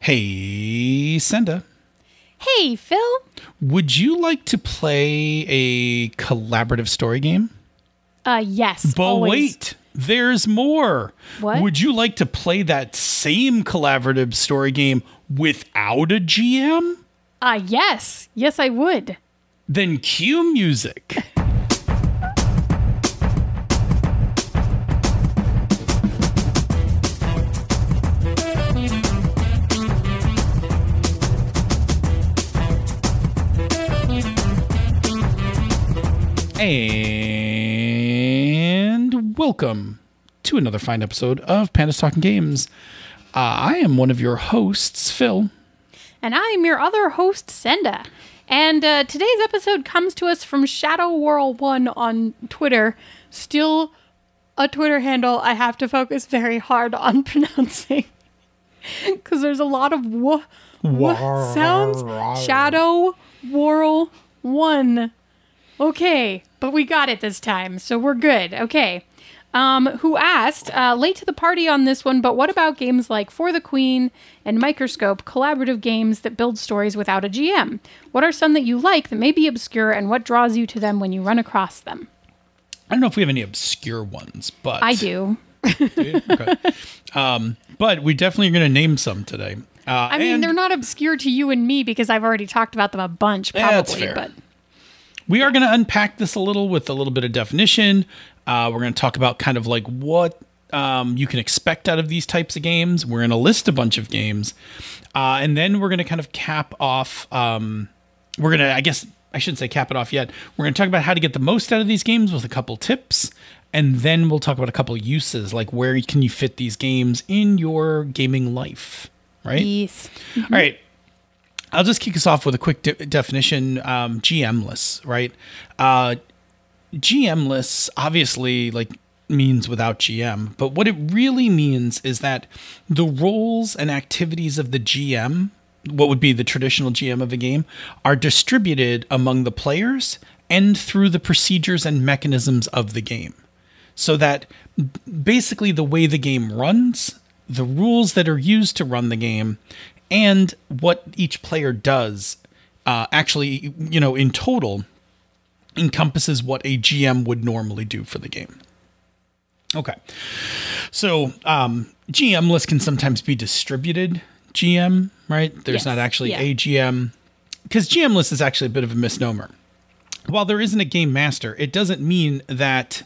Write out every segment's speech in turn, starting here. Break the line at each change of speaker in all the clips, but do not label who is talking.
Hey, Senda.
Hey, Phil.
Would you like to play a collaborative story game?
Yes.
But
always.
wait, there's more.
What?
Would you like to play that same collaborative story game without a GM?
Yes. Yes, I would.
Then cue music. And welcome to another fine episode of Panda's Talking Games. I am one of your hosts, Phil.
And I'm your other host, Senda. And today's episode comes to us from ShadowWhirl1 on Twitter. Still a Twitter handle I have to focus very hard on pronouncing. Because there's a lot of sounds. ShadowWhirl1. Okay, but we got it this time, so we're good. Okay. Who asked, late to the party on this one, but what about games like For the Queen and Microscope, collaborative games that build stories without a GM? What are some that you like that may be obscure, and what draws you to them when you run across them?
I don't know if we have any obscure ones, but...
I do.
Okay. But we definitely are going to name some today.
I mean, they're not obscure to you and me because I've already talked about them a bunch, probably.
Yeah, that's fair.
But
we are going to unpack this a little with a little bit of definition. We're going to talk about kind of like what you can expect out of these types of games. We're going to list a bunch of games. And then we're going to kind of cap off. We're going to, I guess I shouldn't say cap it off yet. We're going to talk about how to get the most out of these games with a couple tips. And then we'll talk about a couple uses, like where can you fit these games in your gaming life, right?
yes.
All right. I'll just kick us off with a quick definition. GMless, right? GMless obviously means without GM, but what it really means is that the roles and activities of the GM, what would be the traditional GM of a game, are distributed among the players and through the procedures and mechanisms of the game. So that basically the way the game runs, the rules that are used to run the game, and what each player does actually, in total, encompasses what a GM would normally do for the game. Okay. So GMless can sometimes be distributed GM, right? There's not actually a GM, because GMless is actually a bit of a misnomer. While there isn't a game master, it doesn't mean that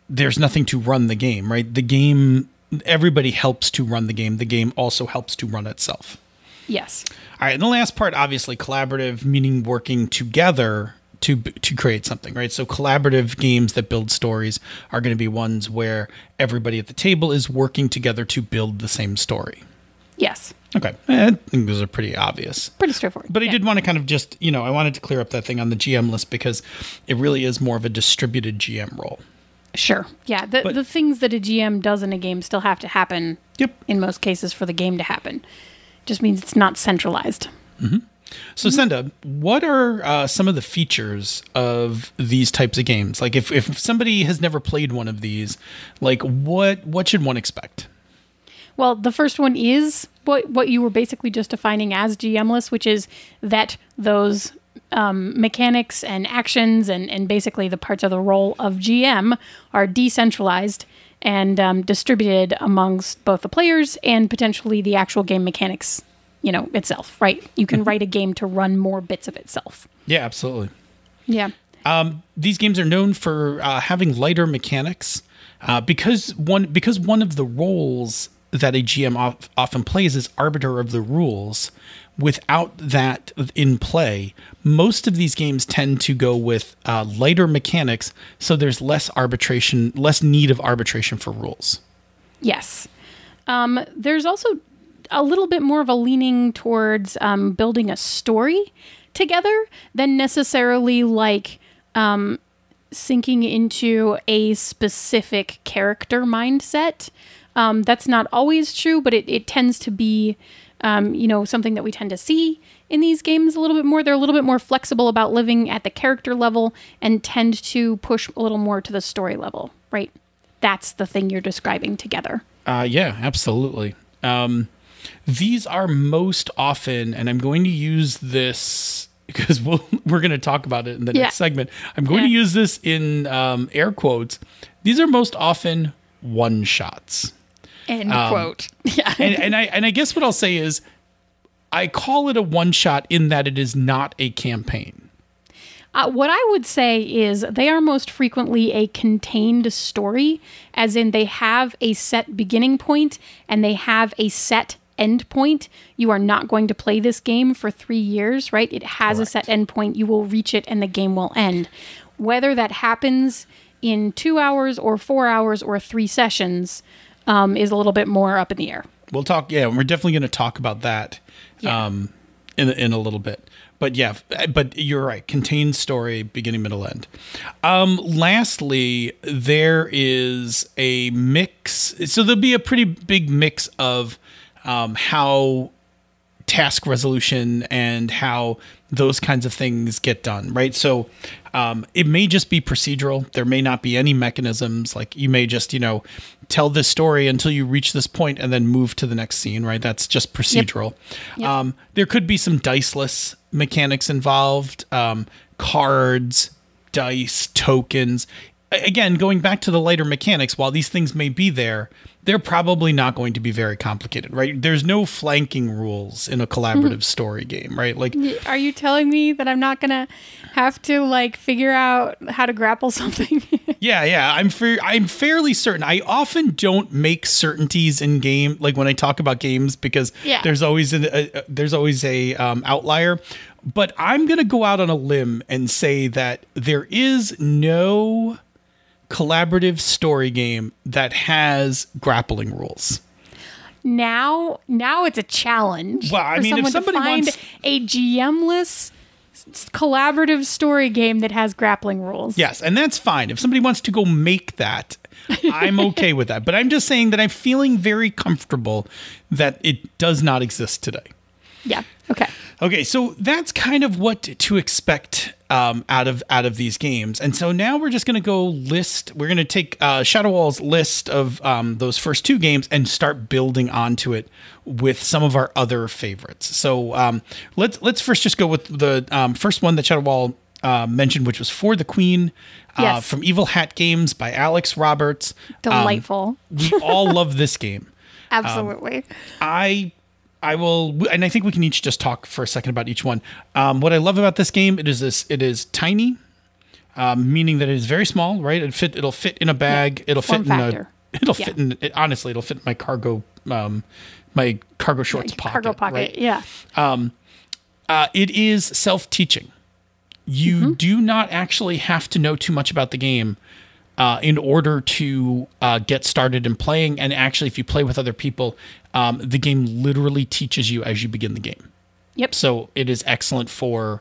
there's nothing to run the game, right? The game, everybody helps to run the game. The game also helps to run itself.
Yes.
All right. And the last part, obviously, collaborative, meaning working together to create something, right? So collaborative games that build stories are going to be ones where everybody at the table is working together to build the same story.
Yes.
Okay. I think those are pretty obvious.
Pretty straightforward.
But I did want to kind of just, I wanted to clear up that thing on the GM list because it really is more of a distributed GM role.
Sure. Yeah. The things that a GM does in a game still have to happen.
Yep.
In most cases for the game to happen. Just means it's not centralized.
Mm-hmm. So, Senda, what are some of the features of these types of games? Like, if somebody has never played one of these, what should one expect?
Well, the first one is what you were basically just defining as GMless, which is that those mechanics and actions and basically the parts of the role of GM are decentralized and distributed amongst both the players and potentially the actual game mechanics, itself, right? You can write a game to run more bits of itself.
Yeah, absolutely.
Yeah.
These games are known for having lighter mechanics because one of the roles that a GM often plays is arbiter of the rules. Without that in play, most of these games tend to go with lighter mechanics, so there's less need of arbitration for rules.
Yes. There's also a little bit more of a leaning towards building a story together than necessarily sinking into a specific character mindset. That's not always true, but it tends to be, something that we tend to see in these games a little bit more. They're a little bit more flexible about living at the character level and tend to push a little more to the story level, right? That's the thing you're describing together.
Yeah, absolutely. these are most often, and I'm going to use this because we're going to talk about it in the next segment. I'm going to use this in air quotes. These are most often one-shots.
End quote. Yeah.
and I guess what I'll say is I call it a one-shot in that it is not a campaign.
What I would say is they are most frequently a contained story, as in they have a set beginning point and they have a set end point. You are not going to play this game for 3 years, right? It has a set end point. You will reach it and the game will end. Whether that happens in 2 hours or 4 hours or 3 sessions is a little bit more up in the air.
We'll talk. Yeah, we're definitely going to talk about that in a little bit. But you're right. Contained story, beginning, middle, end. Lastly, there is a mix. So there'll be a pretty big mix of how task resolution and how those kinds of things get done, right? So it may just be procedural. There may not be any mechanisms. Like you may just, tell this story until you reach this point and then move to the next scene, right? That's just procedural. Yep. There could be some diceless mechanics involved, cards, dice, tokens. Again, going back to the lighter mechanics, while these things may be there, they're probably not going to be very complicated, right? There's no flanking rules in a collaborative story game, right? Like,
are you telling me that I'm not gonna have to figure out how to grapple something?
Yeah. I'm fairly certain. I often don't make certainties in game, like when I talk about games, because there's always a outlier. But I'm gonna go out on a limb and say that there is no collaborative story game that has grappling rules.
Now it's a challenge.
Well, I mean, if somebody wants
a GMless collaborative story game that has grappling rules.
Yes, and that's fine. If somebody wants to go make that, I'm okay with that. But I'm just saying that I'm feeling very comfortable that it does not exist today.
Yeah. Okay.
Okay, so that's kind of what to expect out of these games. And so now we're just going to go list. We're going to take Shadowwall's list of those first 2 games and start building onto it with some of our other favorites. So let's first just go with the first one that Shadowwall mentioned, which was For the Queen from Evil Hat Games by Alex Roberts.
Delightful.
We all love this game.
Absolutely.
I will, and I think we can each just talk for a second about each one. What I love about this game, it is tiny, meaning that it is very small, right? It'll fit in a bag. It'll fit honestly, it'll fit in my cargo shorts pocket.
Cargo pocket, right?
Yeah. It is self-teaching. You do not actually have to know too much about the game in order to get started in playing. And actually, if you play with other people, the game literally teaches you as you begin the game.
Yep.
So it is excellent for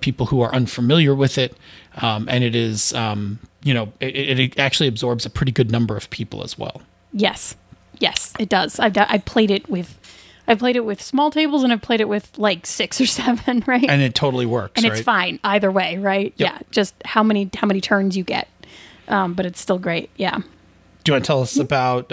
people who are unfamiliar with it, and it is it actually absorbs a pretty good number of people as well.
Yes, it does. I've played it with small tables, and I've played it with 6 or 7, right?
And it totally works,
and
right?
It's fine either way, right?
Yep.
Yeah, just how many turns you get, but it's still great. Yeah.
Do you want to tell us about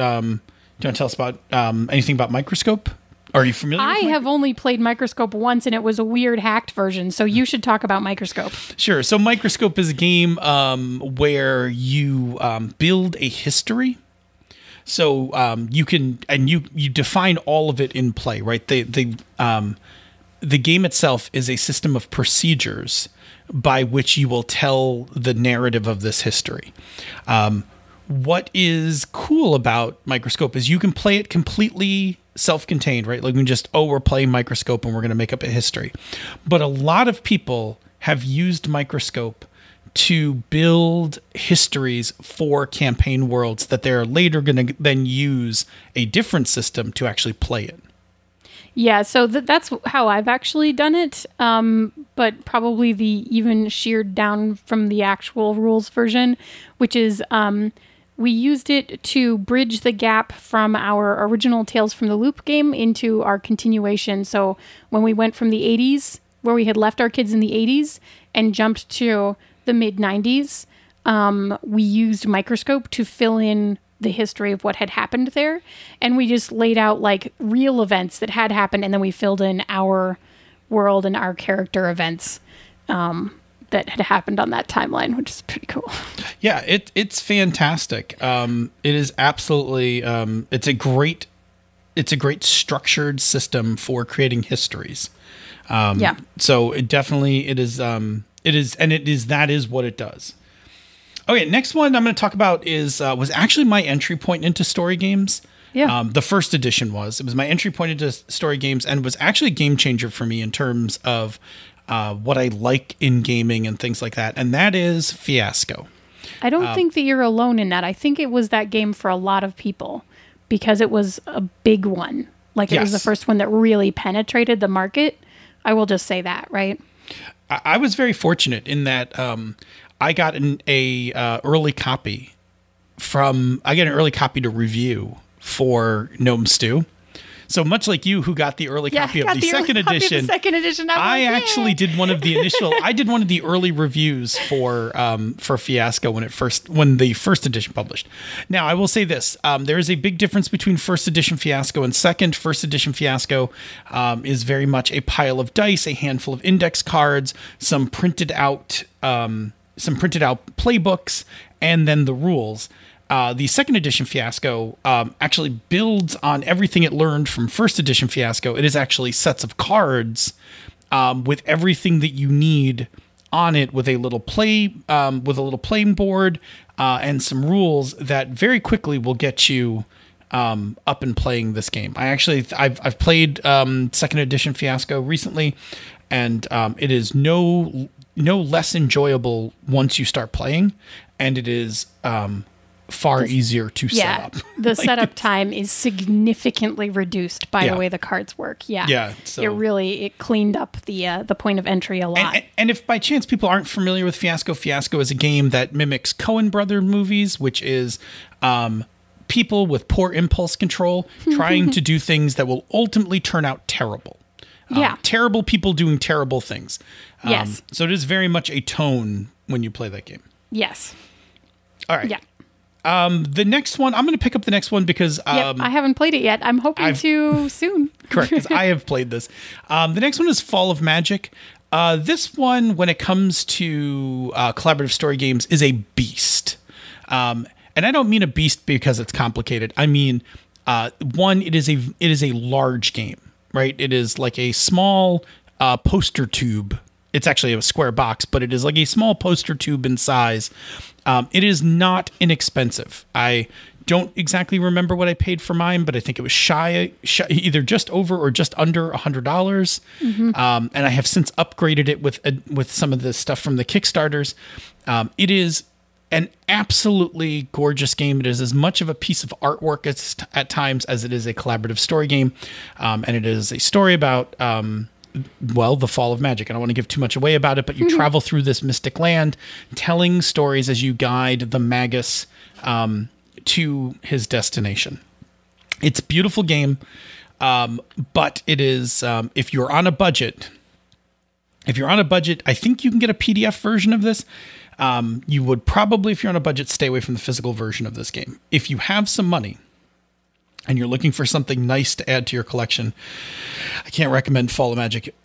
anything about Microscope? Are you familiar with
I have only played Microscope once, and it was a weird hacked version, so you should talk about Microscope.
Sure. So Microscope is a game where you build a history. So you can, and you define all of it in play, right? The game itself is a system of procedures by which you will tell the narrative of this history. What is cool about Microscope is you can play it completely self-contained, right? Like we're playing Microscope and we're going to make up a history. But a lot of people have used Microscope to build histories for campaign worlds that they're later going to then use a different system to actually play in.
Yeah, so that's how I've actually done it, but probably the even sheared down from the actual rules version, which is we used it to bridge the gap from our original Tales from the Loop game into our continuation. So when we went from the 80s, where we had left our kids in the 80s, and jumped to the mid-90s, we used Microscope to fill in the history of what had happened there. And we just laid out like real events that had happened. And then we filled in our world and our character events that had happened on that timeline, which is pretty cool.
Yeah, it's fantastic. It is absolutely, it's a great structured system for creating histories. So that is what it does. Okay, next one I'm going to talk about was actually my entry point into story games.
Yeah.
The first edition was my entry point into story games, and was actually a game changer for me in terms of what I like in gaming and things like that. And that is Fiasco.
I don't think that you're alone in that. I think it was that game for a lot of people because it was a big one. Like it was the first one that really penetrated the market. I will just say that, right?
I was very fortunate in that I got an early copy to review for Gnome Stew. So much like you, who got the early copy of the second edition, I actually did one of the early reviews for Fiasco when the first edition published. Now, I will say this: there is a big difference between first edition Fiasco and second. First edition Fiasco is very much a pile of dice, a handful of index cards, some printed out playbooks, and then the rules. The second edition Fiasco actually builds on everything it learned from first edition Fiasco. It is actually sets of cards with everything that you need on it, with a little playing board and some rules that very quickly will get you up and playing this game. I've played second edition Fiasco recently, and it is no less enjoyable once you start playing, and it is far easier to set up.
The setup time is significantly reduced by the way the cards work. Yeah. So it cleaned up the point of entry a lot.
And if by chance people aren't familiar with Fiasco, Fiasco is a game that mimics Coen Brother movies, which is people with poor impulse control trying to do things that will ultimately turn out terrible. Terrible people doing terrible things.
Yes.
So it is very much a tone when you play that game.
Yes.
All right.
Yeah.
The next one, I'm going to pick up the next one because
I haven't played it yet. I'm hoping to soon.
Correct, because I have played this. The next one is Fall of Magic. This one, when it comes to collaborative story games, is a beast. And I don't mean a beast because it's complicated. I mean, one, it is a large game, right? It is like a small poster tube. It's actually a square box, but it is like a small poster tube in size. It is not inexpensive. I don't exactly remember what I paid for mine, but I think it was shy either just over or just under $100. Mm-hmm. And I have since upgraded it with some of the stuff from the Kickstarters. It is an absolutely gorgeous game. It is as much of a piece of artwork at times as it is a collaborative story game. And it is a story about the fall of magic. I don't want to give too much away about it, but you travel through this mystic land, telling stories as you guide the magus to his destination. It's a beautiful game, but it is if you're on a budget, I think you can get a PDF version of this. You would probably, if you're on a budget, stay away from the physical version of this game. If you have some money and you're looking for something nice to add to your collection, I can't recommend Fall of Magic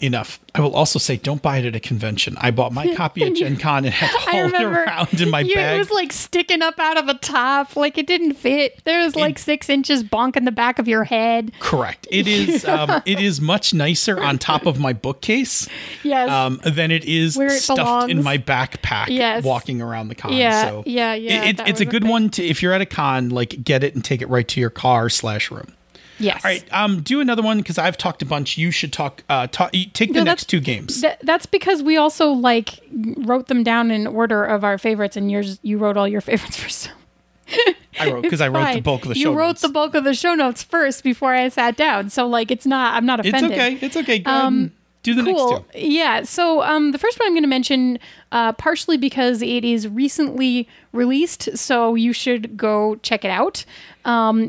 enough. I will also say, don't buy it at a convention. I bought my copy at Gen Con and had to haul it around in my bag.
It was like sticking up out of the top. Like it didn't fit. There was like 6 inches bonking the back of your head.
Correct. It is it is much nicer on top of my bookcase than it is stuffed in my backpack walking around the con. It's a good one to, if you're at a con, like get it and take it right to your car/room.
Yes.
All right. Do another one because I've talked a bunch. You should take the next 2 games.
That's because we also wrote them down in order of our favorites, and you wrote all your favorites first.
I wrote the bulk of the show notes. You wrote
the bulk of the show notes first before I sat down. So it's not. I'm not offended.
It's okay. Go ahead and do the next 2.
Yeah. So the first one I'm going to mention, partially because it is recently released, so you should go check it out,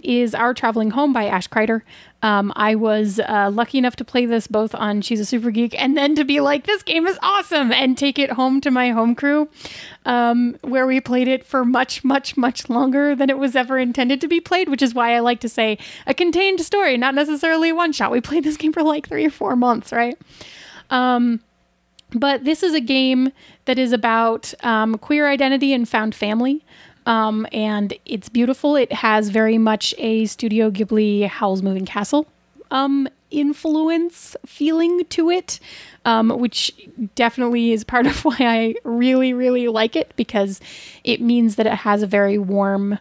is Our Traveling Home by Ash Kreider. I was lucky enough to play this both on She's a Super Geek and then to be like, this game is awesome, and take it home to my home crew, where we played it for much, much, much longer than it was ever intended to be played, which is why I like to say a contained story, not necessarily a one-shot. We played this game for like 3 or 4 months, right? But this is a game that is about queer identity and found family. And it's beautiful. It has very much a Studio Ghibli Howl's Moving Castle influence feeling to it, which definitely is part of why I really, really like it, because it means that it has a very warm,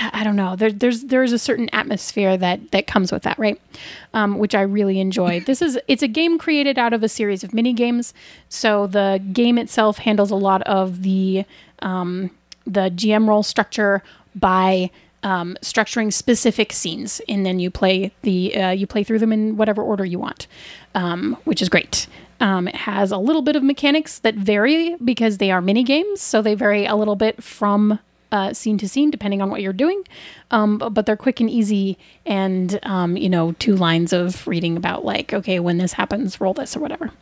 I don't know. There's a certain atmosphere that comes with that, right? Which I really enjoy. It's a game created out of a series of mini games. So the game itself handles a lot of the GM role structure by structuring specific scenes, and then you play through them in whatever order you want, which is great. It has a little bit of mechanics that vary because they are mini games, so they vary a little bit from scene to scene, depending on what you're doing. But they're quick and easy, and, 2 lines of reading about like, okay, when this happens, roll this or whatever.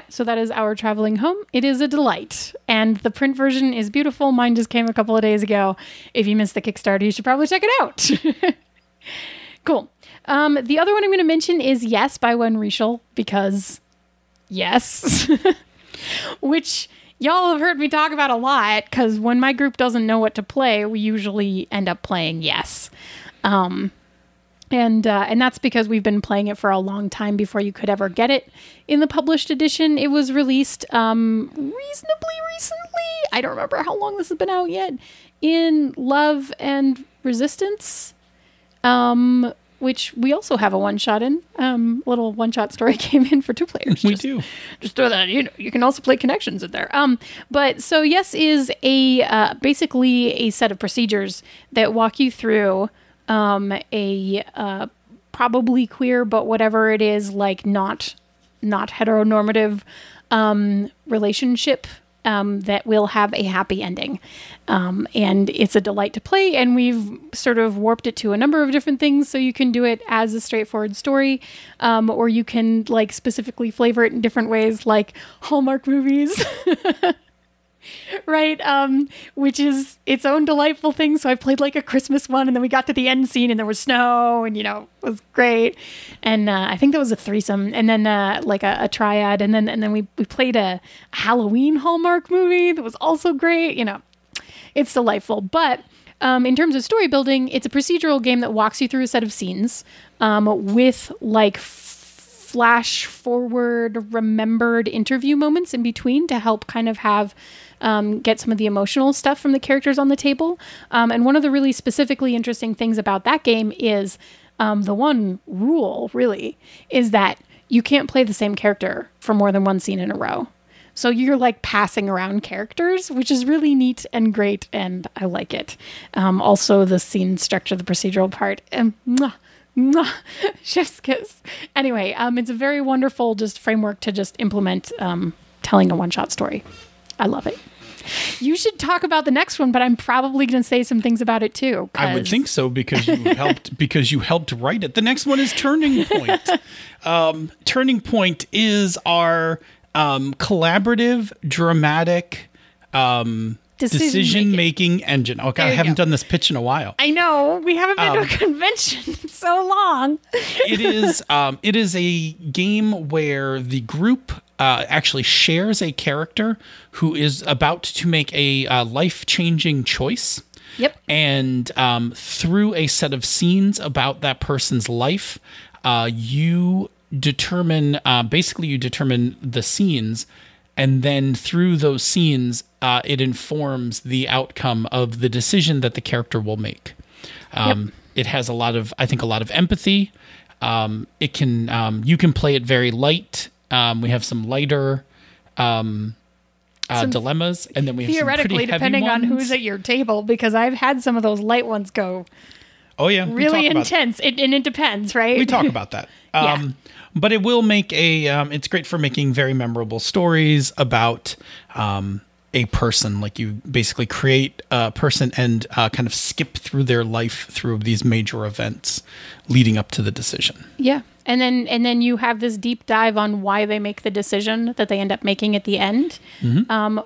So that is Our Traveling Home. It is a delight. And the print version is beautiful. Mine just came a couple of days ago. If you missed the Kickstarter, you should probably check it out. Cool. The other one I'm going to mention is Yes by Wen Rishel, because yes, which y'all have heard me talk about a lot, because when my group doesn't know what to play, we usually end up playing Yes. And that's because we've been playing it for a long time before you could ever get it in the published edition. It was released reasonably recently. I don't remember how long this has been out yet. In Love and Resistance, which we also have a one-shot in. Little one-shot story came in for 2 players.
We do. Just
throw that, you can also play Connections in there. But so Yes is basically a set of procedures that walk you through a probably queer, but whatever it is, like not heteronormative relationship that will have a happy ending. And it's a delight to play, and we've sort of warped it to a number of different things, so you can do it as a straightforward story, or you can like specifically flavor it in different ways, like Hallmark movies. Right, which is its own delightful thing. So I played like a Christmas one, and then we got to the end scene and there was snow, and it was great. And I think that was a threesome, and then like a triad, and then we played a Halloween Hallmark movie that was also great. It's delightful. But in terms of story building, it's a procedural game that walks you through a set of scenes with like flash forward remembered interview moments in between to help kind of have get some of the emotional stuff from the characters on the table. And one of the really specifically interesting things about that game is the one rule really is that you can't play the same character for more than one scene in a row. So you're like passing around characters, which is really neat and great, and I like it. Also the scene structure, the procedural part, and chef's kiss. Anyway, it's a very wonderful just framework to just implement telling a one-shot story. I love it. You should talk about the next one, but I'm probably going to say some things about it too.
I would think so, because you helped write it. The next one is Turning Point. Turning Point is our collaborative, dramatic decision-making engine. Okay, I haven't done this pitch in a while.
I know. We haven't been to a convention in so long.
It is a game where the group actually shares a character who is about to make a life-changing choice.
Yep. And
through a set of scenes about that person's life, you determine the scenes, and then through those scenes, it informs the outcome of the decision that the character will make. It has a lot of empathy. It can you can play it very light. We have some lighter dilemmas, and then we have
theoretically,
some pretty
depending
heavy
on
ones.
who's at your table, because I've had some of those light ones go.
Oh yeah,
really intense. And it depends, right?
We talk about that. But it will make it's great for making very memorable stories about a person. Like you basically create a person and kind of skip through their life through these major events leading up to the decision.
Yeah. And then you have this deep dive on why they make the decision that they end up making at the end,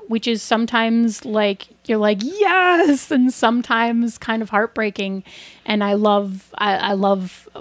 which is sometimes like you're like yes, and sometimes kind of heartbreaking. And I love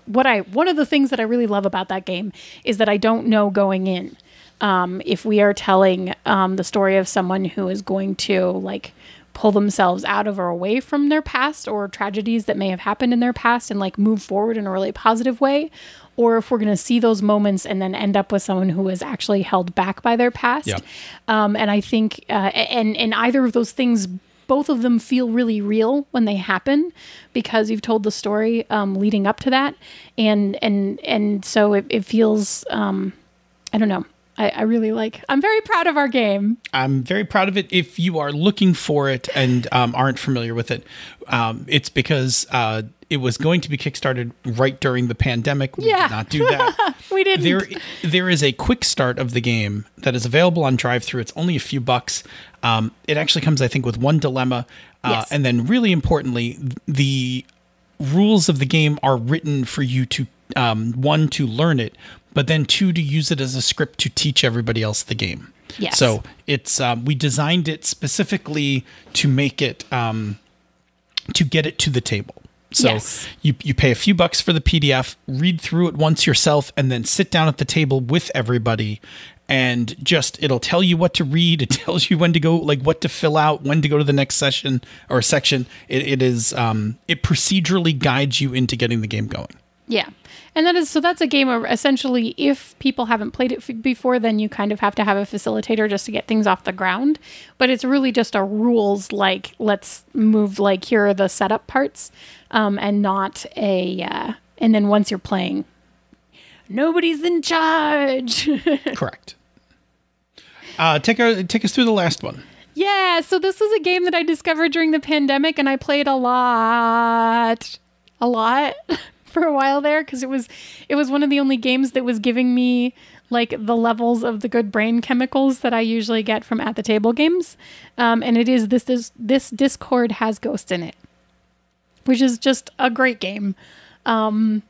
one of the things that I really love about that game is that I don't know going in if we are telling the story of someone who is going to like pull themselves out of or away from their past or tragedies that may have happened in their past and like move forward in a really positive way, or if we're going to see those moments and then end up with someone who is actually held back by their past.
Yeah.
And I think, and either of those things, both of them feel really real when they happen because you've told the story leading up to that. And so it feels, I don't know. I really I'm very proud of our game.
I'm very proud of it. If you are looking for it and aren't familiar with it, it's because it was going to be kickstarted right during the pandemic. We did not do that.
We didn't.
There is a quick start of the game that is available on drive-thru. It's only a few bucks. It actually comes, I think, with one dilemma.
Yes.
And then really importantly, the rules of the game are written for you to, one, to learn it, but then two, to use it as a script to teach everybody else the game.
Yes.
So it's we designed it specifically to make it to get it to the table. So
yes.
you pay a few bucks for the PDF, read through it once yourself, and then sit down at the table with everybody. And just it'll tell you what to read. It tells you when to go, like what to fill out, when to go to the next session or section. It procedurally guides you into getting the game going.
Yeah. And that's a game where essentially if people haven't played it before, then you kind of have to have a facilitator just to get things off the ground. But it's really just a rules, like let's move, like here are the setup parts, and not and then once you're playing, nobody's in charge.
Correct. Take us through the last one.
Yeah, so this was a game that I discovered during the pandemic, and I played a lot for a while there because it was one of the only games that was giving me like the levels of the good brain chemicals that I usually get from at the table games, and it is this Discord has ghosts in it, which is just a great game.
No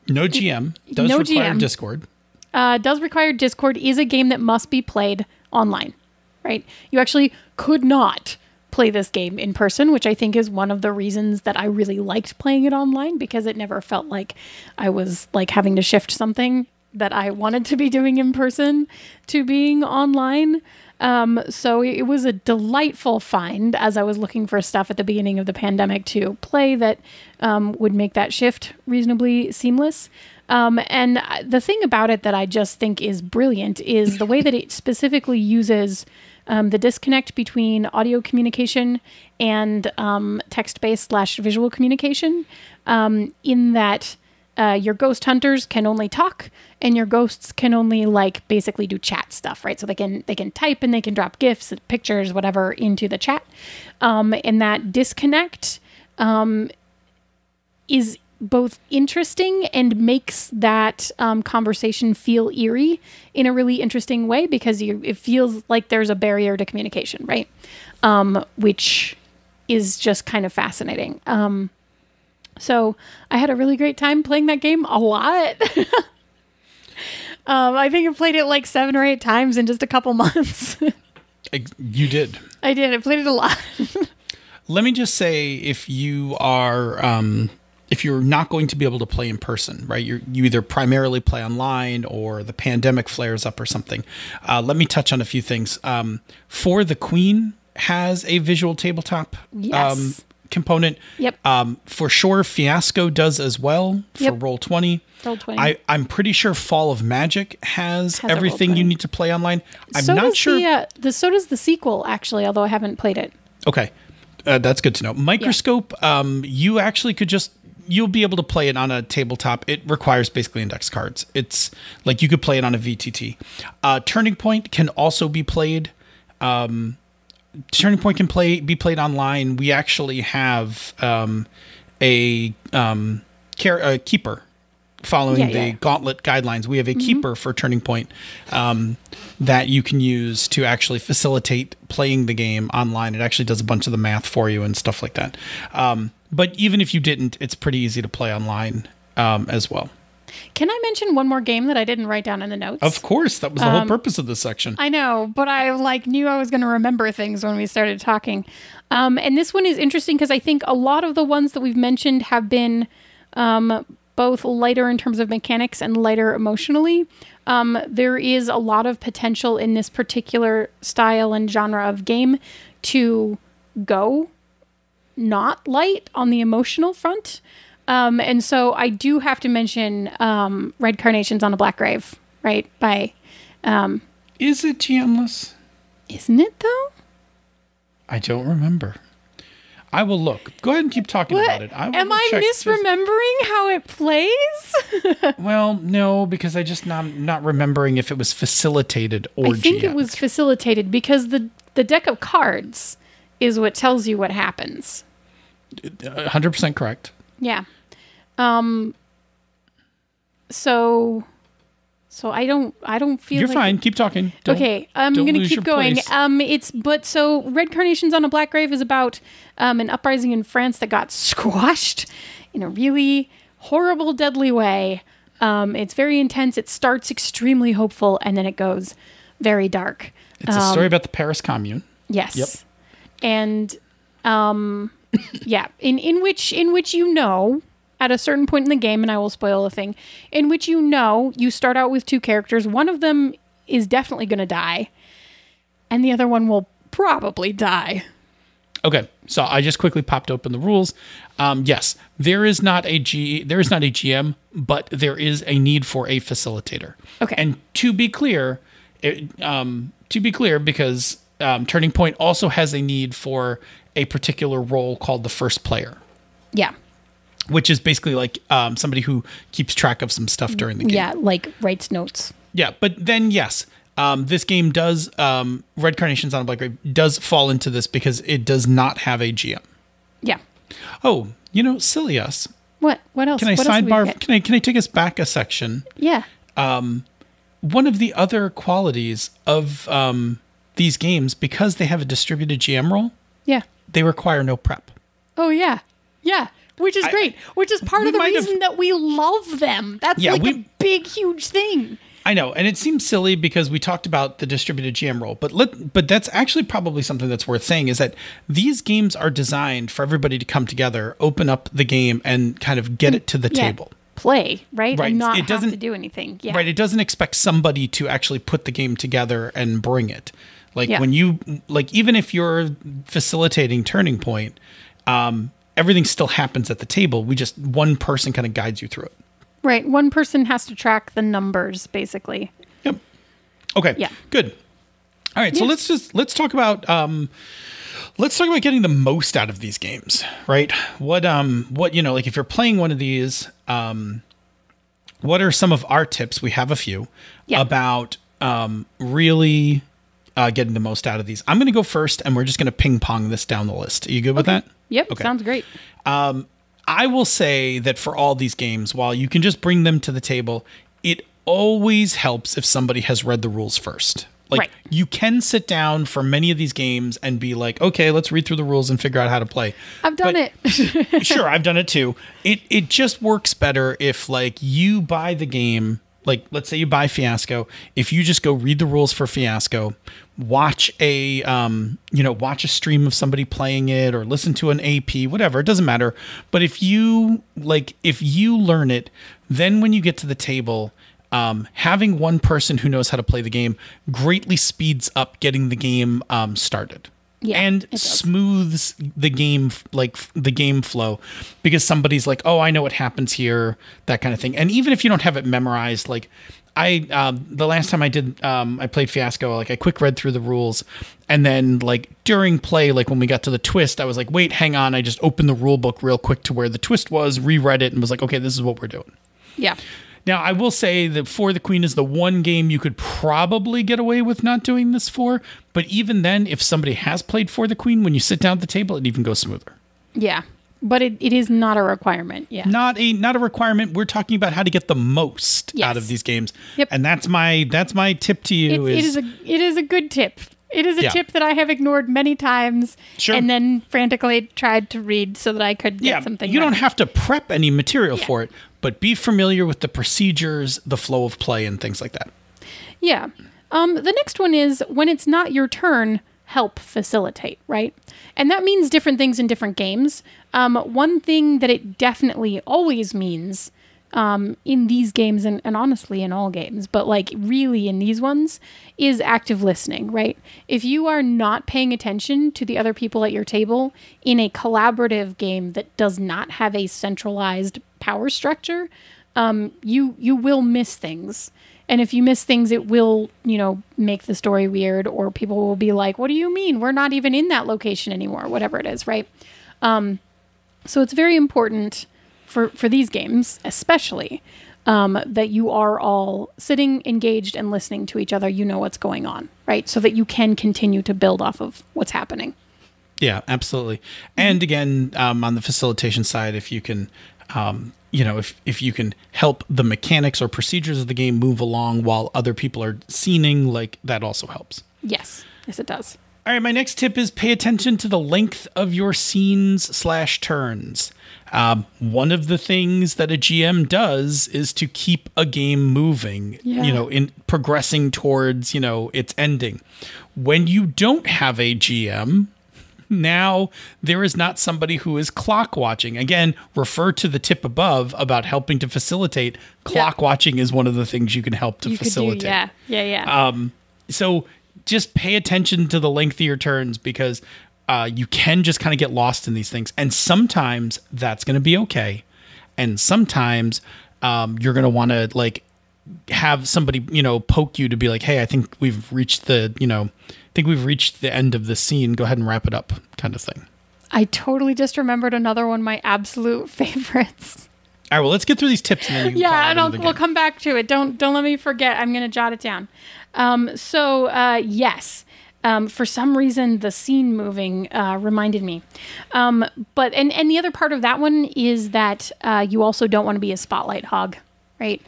GM does
no
require
GM.
Discord.
Does require Discord. Is a game that must be played online, right? You actually could not play this game in person, which I think is one of the reasons that I really liked playing it online, because it never felt like I was like having to shift something that I wanted to be doing in person to being online. So it was a delightful find as I was looking for stuff at the beginning of the pandemic to play that would make that shift reasonably seamless. And the thing about it that I just think is brilliant is the way that it specifically uses the disconnect between audio communication and text-based / visual communication, in that your ghost hunters can only talk and your ghosts can only like basically do chat stuff, right? So they can type and they can drop GIFs, pictures, whatever into the chat. And that disconnect is both interesting and makes that conversation feel eerie in a really interesting way, because it feels like there's a barrier to communication, right? Which is just kind of fascinating. So I had a really great time playing that game a lot. I think I played it like 7 or 8 times in just a couple months.
You did.
I did. I played it a lot.
Let me just say, if you are, if you're not going to be able to play in person, right? You either primarily play online or the pandemic flares up or something. Let me touch on a few things. For the Queen has a visual tabletop component.
Yep.
For sure, Fiasco does as well for Roll20.
Roll20.
I'm pretty sure Fall of Magic has everything you need to play online.
So does the sequel, actually, although I haven't played it.
Okay. That's good to know. Microscope, you actually you'll be able to play it on a tabletop. It requires basically index cards. It's like you could play it on a VTT. Turning Point can also be played. Turning Point can be played online. We actually have a keeper following the Gauntlet guidelines. We have a keeper for Turning Point that you can use to actually facilitate playing the game online. It actually does a bunch of the math for you and stuff like that. But even if you didn't, it's pretty easy to play online as well.
Can I mention one more game that I didn't write down in the notes?
Of course. That was the whole purpose of this section.
I know, but I knew I was going to remember things when we started talking. And this one is interesting because I think a lot of the ones that we've mentioned have been both lighter in terms of mechanics and lighter emotionally. There is a lot of potential in this particular style and genre of game to go not light on the emotional front. And so I do have to mention Red Carnations on a Black Grave, right? By
Is it GMless?
Isn't it though?
I don't remember. I will look. Go ahead and keep talking about it.
Am I misremembering how it plays?
Well, no, because I just not remembering if it was facilitated or GM.
I think it was facilitated because the deck of cards is what tells you what happens.
100% correct.
Yeah. So I don't feel
You're
like
fine. Keep talking.
Okay, I'm going to keep going. So Red Carnations on a Black Grave is about an uprising in France that got squashed in a really horrible, deadly way. It's very intense. It starts extremely hopeful and then it goes very dark.
It's a story about the Paris Commune.
Yes.
Yep.
And yeah, in which at a certain point in the game, and I will spoil a thing, in which you start out with two characters. One of them is definitely going to die, and the other one will probably die.
Okay, so I just quickly popped open the rules. Yes, there is not a GM, but there is a need for a facilitator.
Okay,
and to be clear, because Turning Point also has a need for a particular role called the first player.
Yeah.
Which is basically like somebody who keeps track of some stuff during the game.
Yeah, like writes notes.
Yeah, but then yes, this game does, Red Carnations on a Black Grave does fall into this because it does not have a GM.
Yeah.
Oh, silly us.
What else?
Can I sidebar? Can I take us back a section?
Yeah.
One of the other qualities of these games, because they have a distributed GM role,
yeah,
they require no prep.
Oh yeah, yeah. Which is great. Which is part of the reason that we love them. That's a big, huge thing.
I know, and it seems silly because we talked about the distributed GM role, but that's actually probably something that's worth saying is that these games are designed for everybody to come together, open up the game, and kind of get it to the table.
Play, right? And not have to do anything. Yeah.
Right. It doesn't expect somebody to actually put the game together and bring it. Like when you, even if you're facilitating Turning Point, everything still happens at the table. One person kind of guides you through it.
Right. One person has to track the numbers, basically.
Yep. Okay.
Yeah.
Good. All right. So let's talk about getting the most out of these games, right? What like if you're playing one of these, what are some of our tips? We have a few about really getting the most out of these. I'm going to go first, and we're just going to ping pong this down the list. Are you good with that?
Yep. Okay. Sounds great.
I will say that for all these games, while you can just bring them to the table, it always helps if somebody has read the rules first. Like you can sit down for many of these games and be like, okay, let's read through the rules and figure out how to play.
I've done it.
Sure, I've done it too. It just works better if like you buy the game. Like, let's say you buy Fiasco. If you just go read the rules for Fiasco, watch a stream of somebody playing it or listen to an AP, whatever, it doesn't matter. But if you learn it, then when you get to the table, having one person who knows how to play the game greatly speeds up getting the game started. Yeah, and smooths the game, like the game flow, because somebody's like, oh, I know what happens here, that kind of thing. And even if you don't have it memorized, like the last time I played Fiasco, like I quick read through the rules, and then like during play, like when we got to the twist, I was like, wait, hang on. I just opened the rule book real quick to where the twist was, reread it, and was like, okay, this is what we're doing.
Yeah.
Now, I will say that For the Queen is the one game you could probably get away with not doing this for. But even then, if somebody has played For the Queen, when you sit down at the table, it even goes smoother.
Yeah. But it is not a requirement. Yeah.
Not a requirement. We're talking about how to get the most out of these games.
Yep.
And that's my tip to you.
It is a good tip. It is a tip that I have ignored many times and then frantically tried to read so that I could get something.
You don't have to prep any material for it, but be familiar with the procedures, the flow of play, and things like that.
Yeah. The next one is when it's not your turn, help facilitate, right? And that means different things in different games. One thing that it definitely always means in these games and honestly in all games, but like really in these ones, is active listening, right? If you are not paying attention to the other people at your table in a collaborative game that does not have a centralized power structure, you will miss things. And if you miss things, it will, make the story weird, or people will be like, what do you mean? We're not even in that location anymore, whatever it is, right? So it's very important for these games, especially, that you are all sitting, engaged, and listening to each other. You know what's going on, right? So that you can continue to build off of what's happening.
Yeah, absolutely. And again, on the facilitation side, if you can... if you can help the mechanics or procedures of the game move along while other people are scening, like that also helps.
Yes, it does.
All right, my next tip is pay attention to the length of your scenes/turns. One of the things that a GM does is to keep a game moving, in progressing towards, its ending. When you don't have a GM, now there is not somebody who is clock watching. Again, refer to the tip above about helping to facilitate. Clock watching is one of the things you can help to facilitate. So just pay attention to the length of your turns, because you can just kind of get lost in these things. And sometimes that's going to be okay. And sometimes you're going to want to have somebody, poke you to be like, hey, I think we've reached the end of the scene. Go ahead and wrap it up, kind of thing.
I totally just remembered another one of my absolute favorites.
All right, well, let's get through these tips and then you can
we'll come back to it. Don't let me forget. I'm going to jot it down. Yes. For some reason, the scene moving reminded me. But the other part of that one is that you also don't want to be a spotlight hog, right?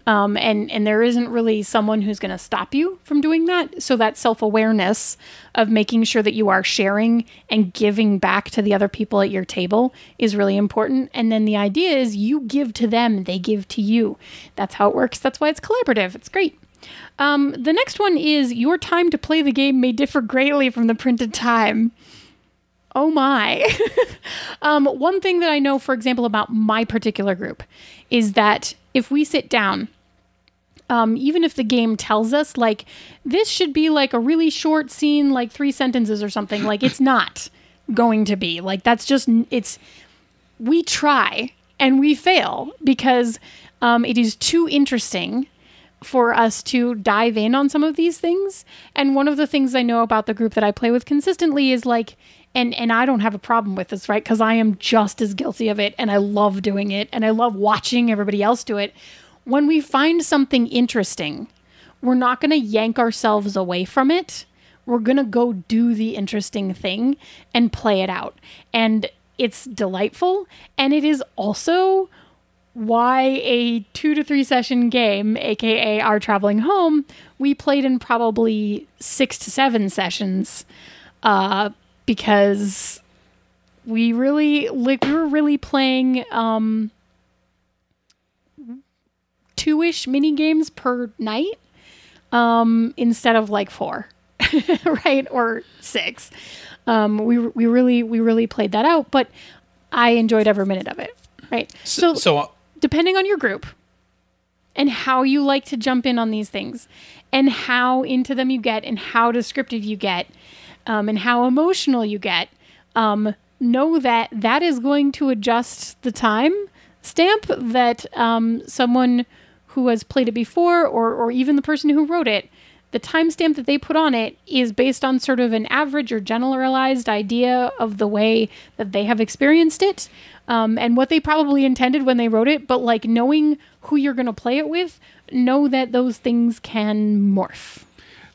And there isn't really someone who's going to stop you from doing that. So that self-awareness of making sure that you are sharing and giving back to the other people at your table is really important. And then the idea is you give to them, they give to you. That's how it works. That's why it's collaborative. It's great. The next one is your time to play the game may differ greatly from the printed time. Oh my. One thing that I know, for example, about my particular group is that if we sit down, even if the game tells us this should be a really short scene, 3 sentences or something, it's not going to be that's just, we try and we fail because it is too interesting for us to dive in on some of these things. And one of the things I know about the group that I play with consistently is and I don't have a problem with this, right? Because I am just as guilty of it and I love doing it and I love watching everybody else do it. When we find something interesting, we're not going to yank ourselves away from it. We're going to go do the interesting thing and play it out. And it's delightful. And it is also why a 2 to 3 session game, aka our traveling home, we played in probably 6 to 7 sessions, because we were really playing 2-ish mini games per night, instead of 4, right, or 6. We really played that out, but I enjoyed every minute of it, right? So depending on your group and how you like to jump in on these things and how into them you get and how descriptive you get, and how emotional you get, know that is going to adjust the time stamp that someone who has played it before or even the person who wrote it, the timestamp that they put on it is based on sort of an average or generalized idea of the way that they have experienced it, and what they probably intended when they wrote it. But knowing who you're going to play it with, know that those things can morph.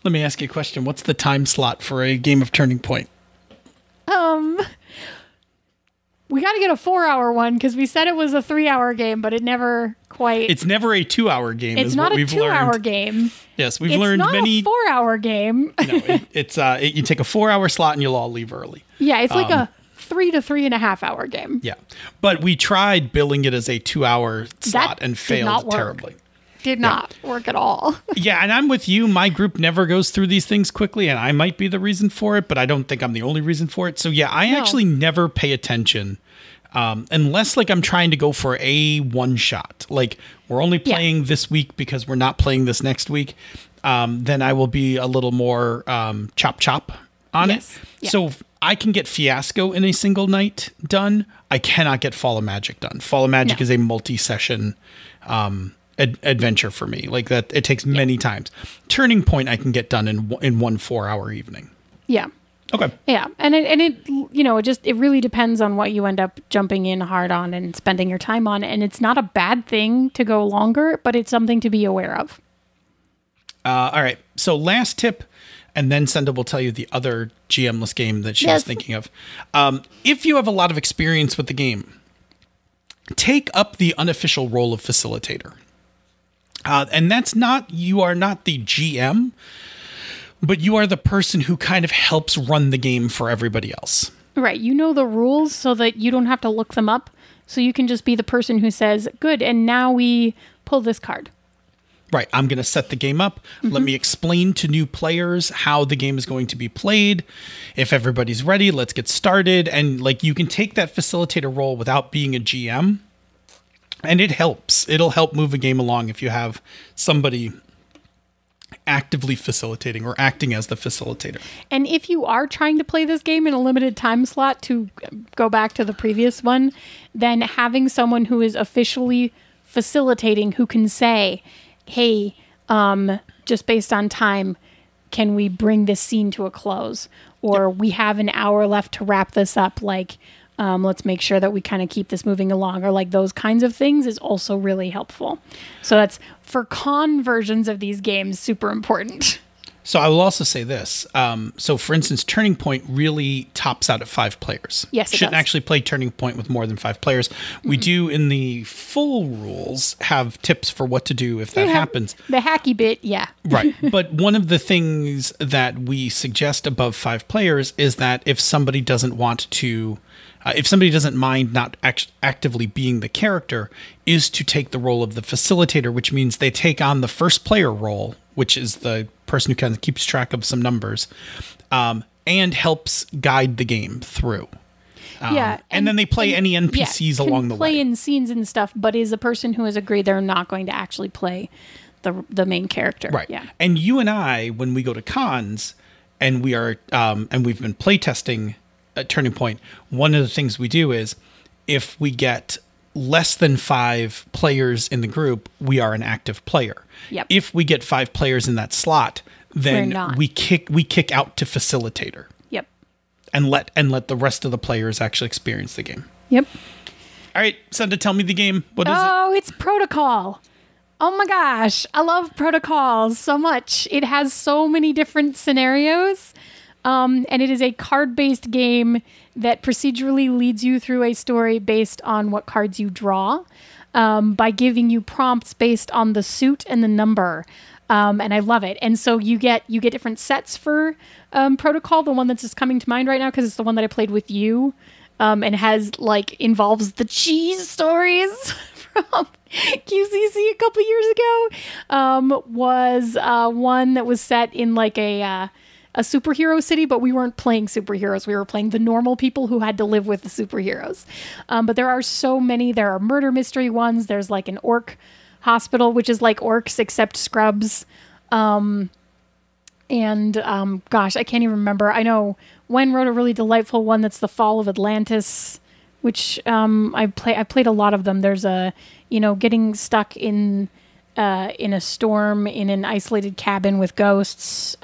Let me ask you a question. What's the time slot for a game of Turning Point?
We got to get a 4-hour one because we said it was a 3-hour game, but it never quite.
It's never a 2-hour game.
It's not a 2-hour game.
Yes, we've learned many.
It's not a 4-hour game.
No, you take a 4-hour slot and you'll all leave early.
Yeah, it's like a 3 to 3.5 hour game.
Yeah, but we tried billing it as a 2-hour slot and failed terribly.
Did not work at all.
Yeah, and I'm with you. My group never goes through these things quickly, and I might be the reason for it, but I don't think I'm the only reason for it. So yeah, I actually never pay attention unless like I'm trying to go for a one shot. Like we're only playing this week because we're not playing this next week. Then I will be a little more chop on it. Yeah. So I can get Fiasco in a single night done. I cannot get Fall of Magic done. Fall of Magic is a multi-session adventure for me. Like that, it takes many times. Turning Point I can get done in 1 4-hour evening.
Yeah.
Okay.
Yeah, and it really depends on what you end up jumping in hard on and spending your time on, and it's not a bad thing to go longer, but it's something to be aware of.
All right. So last tip, and then Senda will tell you the other GMless game that she was thinking of. If you have a lot of experience with the game, take up the unofficial role of facilitator. And that's not, you are not the GM, but you are the person who kind of helps run the game for everybody else.
Right. You know the rules so that you don't have to look them up. So you can just be the person who says, good, and now we pull this card.
Right. I'm going to set the game up. Mm-hmm. Let me explain to new players how the game is going to be played. If everybody's ready, let's get started. And like you can take that facilitator role without being a GM. And it helps. It'll help move a game along if you have somebody actively facilitating or acting as the facilitator.
And if you are trying to play this game in a limited time slot, to go back to the previous one, then having someone who is officially facilitating who can say, hey, just based on time, can we bring this scene to a close? Or we have an hour left to wrap this up. Like, let's make sure that we kind of keep this moving along, or like those kinds of things is also really helpful. So that's, for con versions of these games, super important.
So I will also say this. So for instance, Turning Point really tops out at 5 players.
Yes, it
Shouldn't
does.
actually play Turning Point with more than 5 players. We do in the full rules have tips for what to do if that happens.
The hacky bit, yeah.
Right. But one of the things that we suggest above 5 players is that if somebody doesn't want to, if somebody doesn't mind not actively being the character, is to take the role of the facilitator, which means they take on the first player role, which is the person who kind of keeps track of some numbers, and helps guide the game through. And then they play any NPCs along the way.
Play in scenes and stuff, but is a person who has agreed they're not going to actually play the main character.
Right.
Yeah.
And you and I, when we go to cons, and we are and we've been playtesting at Turning Point, one of the things we do is if we get less than 5 players in the group, we are an active player.
Yep.
If we get 5 players in that slot, then we kick out to facilitator.
Yep.
And let the rest of the players actually experience the game.
Yep.
All right, Senda, tell me the game. What is it?
Oh, it's Protocol. Oh my gosh, I love Protocol so much. It has so many different scenarios. And it is a card-based game that procedurally leads you through a story based on what cards you draw, by giving you prompts based on the suit and the number. And I love it. And so you get different sets for Protocol. The one that's just coming to mind right now, because it's the one that I played with you, and has involves the cheese stories from QCC a couple years ago. Was one that was set in a superhero city, but we weren't playing superheroes. We were playing the normal people who had to live with the superheroes. But there are so many. There are murder mystery ones. There's an orc hospital, which is like orcs except scrubs. Gosh, I can't even remember. I know Wen wrote a really delightful one that's the Fall of Atlantis, which I played a lot of them. There's getting stuck in a storm in an isolated cabin with ghosts.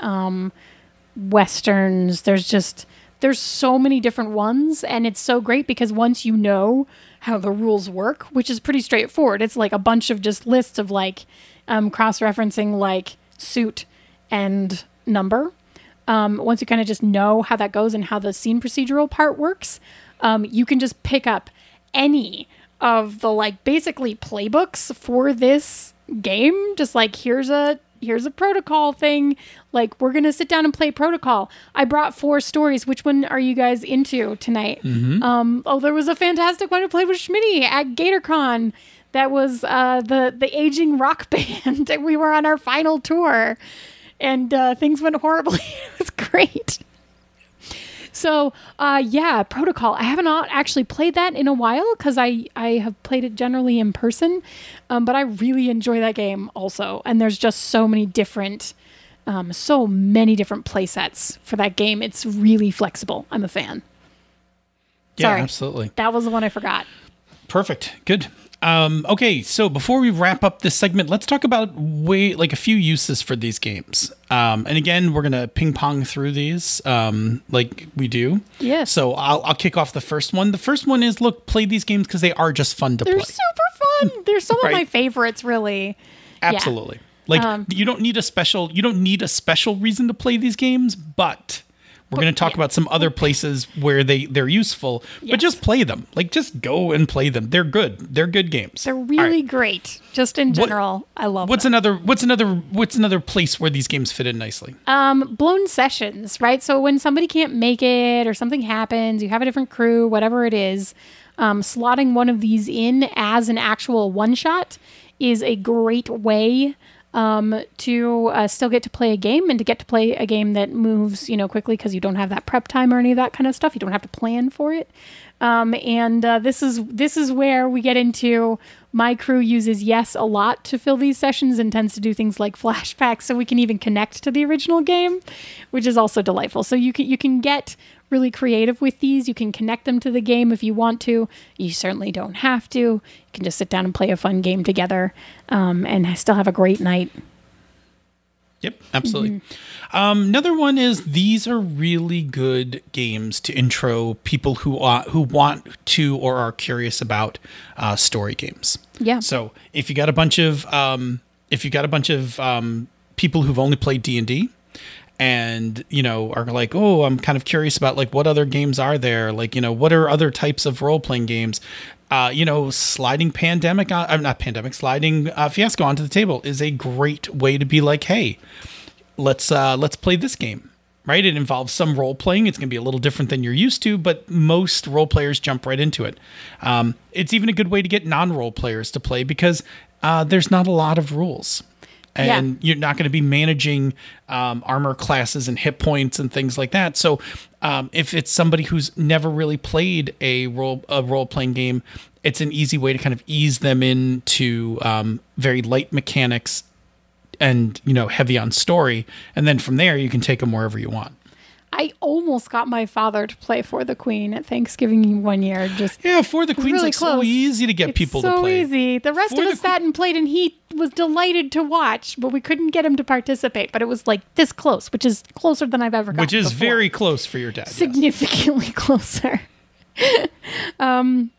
Westerns. There's so many different ones, and it's so great because once you know how the rules work, which is pretty straightforward, it's a bunch of just lists of cross-referencing suit and number. Once you kind of just know how that goes and how the scene procedural part works, you can just pick up any of the like basically playbooks for this game. Just like here's a protocol thing. Like we're gonna sit down and play protocol. I brought 4 stories. Which one are you guys into tonight? There was a fantastic one I played with Schmitty at GatorCon. That was the aging rock band. We were on our final tour, and things went horribly. It was great. So, Protocol. I have not actually played that in a while because I have played it generally in person, but I really enjoy that game also. And there's just so many different play sets for that game. It's really flexible. I'm a fan.
Yeah,
Sorry,
absolutely.
That was the one I forgot.
Perfect. Good. Okay, so before we wrap up this segment, let's talk about a few uses for these games. And again, we're gonna ping pong through these like we do.
Yes.
So I'll kick off the first one. The first one is play these games because they are just fun to play.
They're super fun. They're some
Right.
of my favorites, really.
Absolutely. You don't need a special reason to play these games, but we're going to talk about some other places where they're useful, but just play them. Just go and play them. They're good. They're good games.
They're really great. Just in general, I love them.
What's another place where these games fit in nicely?
Blown sessions, right? So when somebody can't make it or something happens, you have a different crew, whatever it is, slotting one of these in as an actual one-shot is a great way to still get to play a game and to get to play a game that moves, quickly because you don't have that prep time or any of that kind of stuff. You don't have to plan for it. This is where we get into my crew uses Yes a lot to fill these sessions and tends to do things like flashbacks so we can even connect to the original game, which is also delightful. So you can get really creative with these. You can connect them to the game if you want to. You certainly don't have to. You can just sit down and play a fun game together and still have a great night.
Yep, absolutely. Another one is these are really good games to intro people who want to or are curious about story games.
Yeah.
So if you got a bunch of people who've only played D&D and are like, oh, I'm kind of curious about what other games are there, what are other types of role-playing games, sliding Fiasco onto the table is a great way to be like, hey, let's play this game, right? It involves some role-playing. It's going to be a little different than you're used to, but most role players jump right into it. It's even a good way to get non-role players to play because there's not a lot of rules. And you're not going to be managing armor classes and hit points and things like that. So if it's somebody who's never really played a role-playing game, it's an easy way to kind of ease them into very light mechanics and, heavy on story. And then from there, you can take them wherever you want.
I almost got my father to play For the Queen at Thanksgiving one year.
For the Queen's
really
so easy to get people to play.
So easy. The rest of us sat and played, and he was delighted to watch, but we couldn't get him to participate. But it was this close, which is closer than I've ever gotten.
Which is
before.
very close for your dad.
Significantly closer.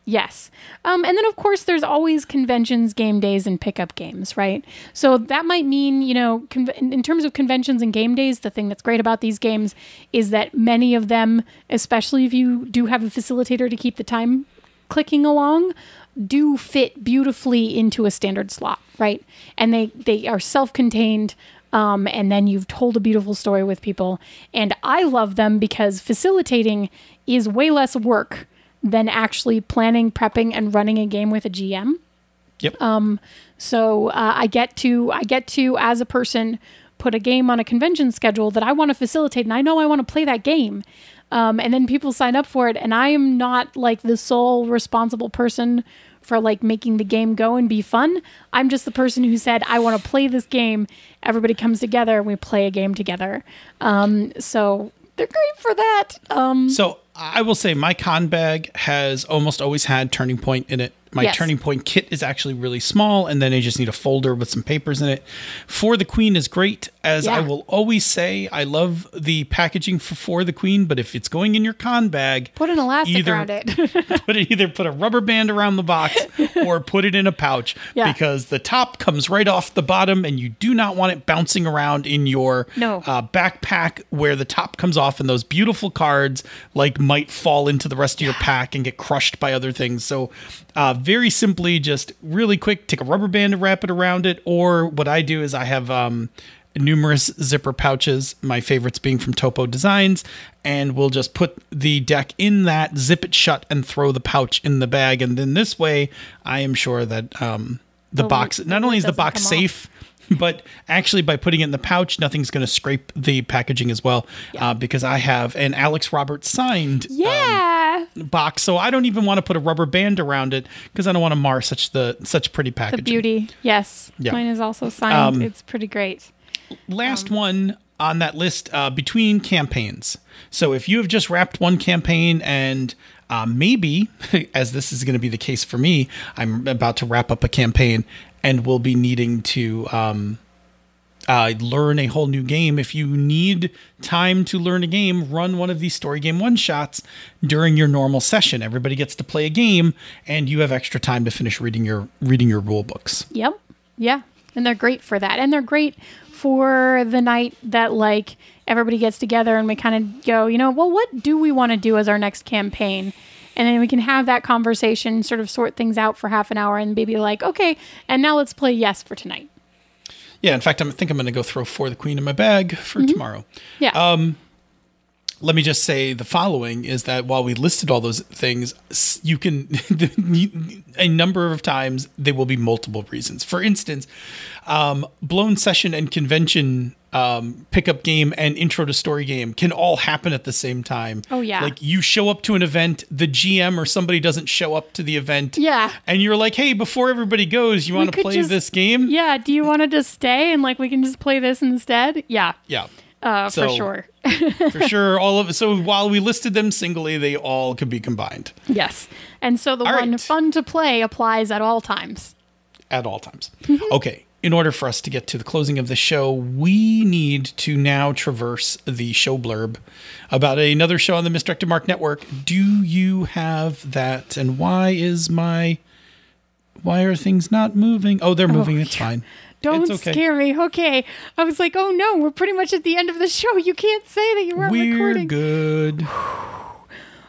Yes. And then of course there's always conventions, game days, and pickup games, right? So that might mean, in terms of conventions and game days, the thing that's great about these games is that many of them, especially if you do have a facilitator to keep the time clicking along, do fit beautifully into a standard slot, right? And they are self-contained. And then you've told a beautiful story with people. And I love them because facilitating is way less work than actually planning, prepping, and running a game with a GM.
Yep.
So I get to, as a person, put a game on a convention schedule that I want to facilitate, and I know I want to play that game. And then people sign up for it, and I am not the sole responsible person for making the game go and be fun. I'm just the person who said, I want to play this game. Everybody comes together and we play a game together. So they're great for that.
So I will say my con bag has almost always had Turning Point in it. My
Yes.
Turning Point kit is actually really small, and then I just need a folder with some papers in it. For the Queen is great. As I will always say, I love the packaging for the Queen, but if it's going in your con bag,
Put an elastic around it.
put a rubber band around the box or put it in a pouch, because the top comes right off the bottom, and you do not want it bouncing around in your backpack where the top comes off, and those beautiful cards might fall into the rest of your pack and get crushed by other things. So very simply, just really quick, take a rubber band and wrap it around it. Or what I do is I have numerous zipper pouches, my favorites being from Topo Designs, and we'll just put the deck in that, zip it shut, and throw the pouch in the bag. And then this way, I am sure that the box, not only is the box safe, but actually by putting it in the pouch, nothing's going to scrape the packaging as well, because I have an Alex Roberts signed box, so I don't even want to put a rubber band around it because I don't want to mar such pretty packaging.
The beauty, yes. Yeah. Mine is also signed. It's pretty great.
Last one on that list, between campaigns. So if you have just wrapped one campaign and maybe, as this is going to be the case for me, I'm about to wrap up a campaign and will be needing to learn a whole new game. If you need time to learn a game, run one of these story game one-shots during your normal session. Everybody gets to play a game, and you have extra time to finish reading your rule books.
Yep. Yeah. And they're great for that. And they're great for the night that everybody gets together and we kind of go, well, what do we want to do as our next campaign? And then we can have that conversation, sort of sort things out for half an hour and maybe okay, and now let's play yes for tonight.
Yeah, in fact, I think I'm going to go throw For the Queen in my bag for tomorrow.
Yeah.
Let me just say the following is that while we listed all those things, you can, a number of times, there will be multiple reasons. For instance, blown session and convention pickup game and intro to story game can all happen at the same time.
Oh, yeah.
You show up to an event, the GM or somebody doesn't show up to the event.
Yeah.
And you're like, hey, before everybody goes, you want to play this game?
Yeah. Do you want to just stay and we can just play this instead? Yeah.
Yeah.
For sure.
For sure. So while we listed them singly, they all could be combined.
Yes. And so the fun to play applies at all times.
At all times. Okay. In order for us to get to the closing of the show, we need to now traverse the show blurb about another show on the Misdirected Mark Network. Do you have that? And why are things not moving? Oh, they're moving. It's fine.
Don't scare me. Okay. I was like, oh no, we're pretty much at the end of the show. You can't say that you weren't recording.
We're good.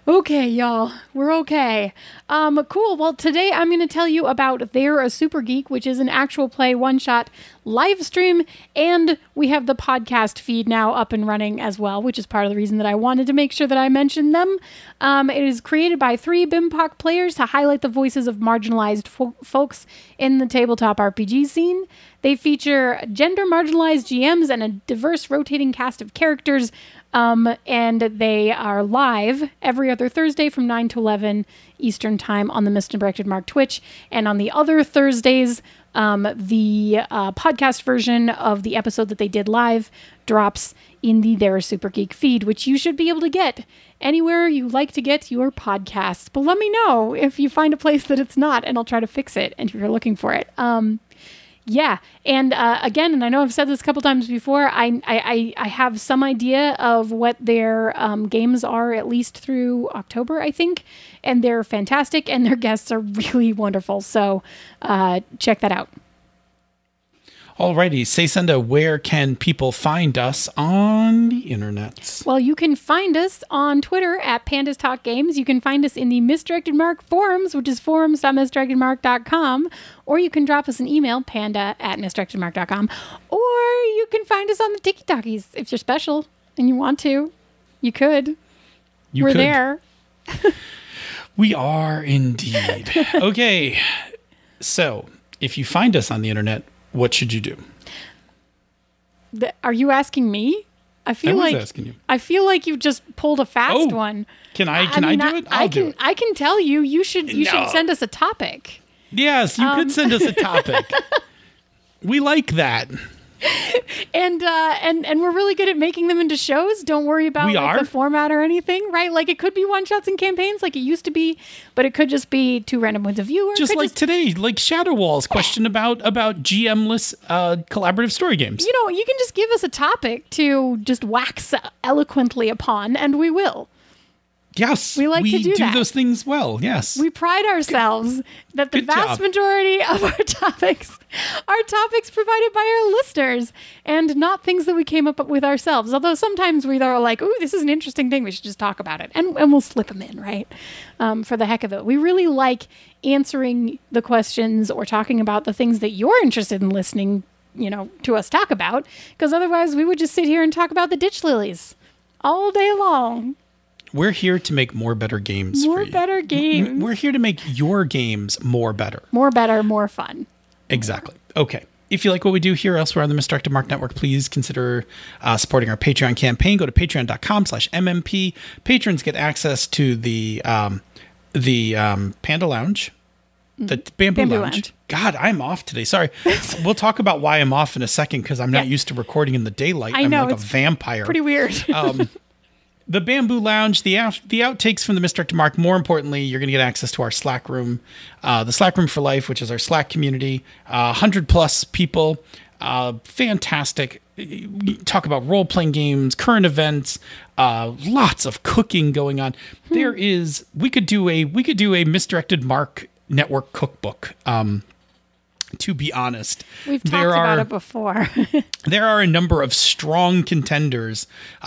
Okay, y'all. We're okay. Cool. Well, today I'm going to tell you about They're a Super Geek, which is an actual play one-shot live stream, and we have the podcast feed now up and running as well, which is part of the reason that I wanted to make sure that I mentioned them. It is created by 3 BIMPOC players to highlight the voices of marginalized folks in the tabletop RPG scene. They feature gender marginalized GMs and a diverse rotating cast of characters, and they are live every other Thursday from 9 to 11 Eastern Time on the Misdirected Mark Twitch. And on the other Thursdays, the podcast version of the episode that they did live drops in the They're a Super Geek feed, which you should be able to get anywhere you like to get your podcasts. But let me know if you find a place that it's not, and I'll try to fix it and if you're looking for it. Yeah, and again, and I know I've said this a couple times before, I have some idea of what their games are, at least through October, I think, and they're fantastic, and their guests are really wonderful, so check that out.
Alrighty, say Senda, where can people find us on the internet?
Well, you can find us on Twitter at Pandas Talk Games. You can find us in the Misdirected Mark forums, which is forums.misdirectedmark.com, or you can drop us an email, panda@misdirectedmark.com, or you can find us on the Tiki Talkies if you're special and you want to. You could. We're there.
We are indeed. Okay, so if you find us on the internet, what should you do?
Are you asking me? I was
asking you.
I feel like you just pulled a fast one.
Can I do it? I'll do it.
I can tell you. You should send us a topic.
Yes, you could send us a topic. We like that.
And we're really good at making them into shows. Don't worry about the format or anything, right? Like it could be one shots and campaigns like it used to be, but it could just be two random points of view. Or
just like today, like Shadow Wall's question about GMless collaborative story games.
You know, you can just give us a topic to just wax eloquently upon, and we will.
Yes,
we like to do that.
Those things well. Yes,
we pride ourselves that the vast majority of our topics are topics provided by our listeners and not things that we came up with ourselves. Although sometimes we are like, "Ooh, this is an interesting thing. We should just talk about it," and we'll slip them in, right? For the heck of it, we really like answering the questions or talking about the things that you're interested in listening, to us talk about. Because otherwise, we would just sit here and talk about the ditch lilies all day long.
We're here to make more better games for you.
More better games.
We're here to make your games more better.
More better, more fun.
Exactly. Okay. If you like what we do here elsewhere on the Misdirected Mark Network, please consider supporting our Patreon campaign. Go to patreon.com/MMP. Patrons get access to the Panda Lounge. The Bamboo Lounge. God, I'm off today. Sorry. We'll talk about why I'm off in a second because I'm not used to recording in the daylight.
I'm like
a vampire.
Pretty weird.
The Bamboo Lounge, the outtakes from the Misdirected Mark. More importantly, you're going to get access to our Slack room, the Slack Room for Life, which is our Slack community. 100+ people, fantastic. Talk about role-playing games, current events, lots of cooking going on. We could do a Misdirected Mark Network cookbook. To be honest,
we've talked about it before.
There are a number of strong contenders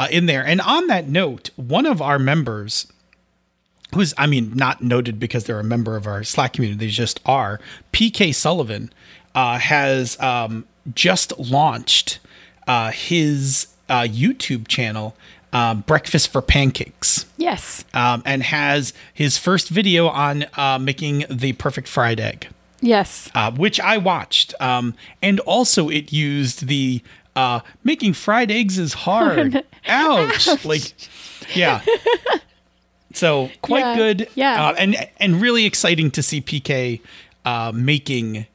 in there. And on that note, one of our members, who's, not noted because they're a member of our Slack community, they just are, PK Sullivan, has just launched his YouTube channel, Breakfast for Pancakes.
Yes.
And has his first video on making the perfect fried egg.
Yes.
Which I watched. And also it used the making fried eggs is hard. Ouch. Ouch. Yeah. So quite good.
Yeah.
And really exciting to see PK making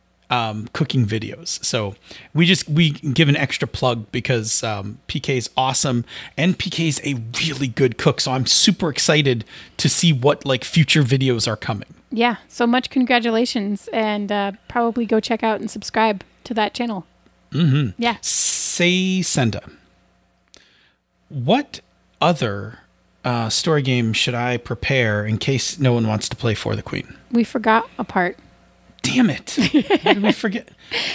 cooking videos. So we give an extra plug because PK is awesome and PK is a really good cook. So I'm super excited to see what future videos are coming.
Yeah, so much congratulations, and probably go check out and subscribe to that channel.
Mm-hmm.
Yeah.
Say, Senda, what other story game should I prepare in case no one wants to play For the Queen?
We forgot a part.
Damn it. Why did we forget?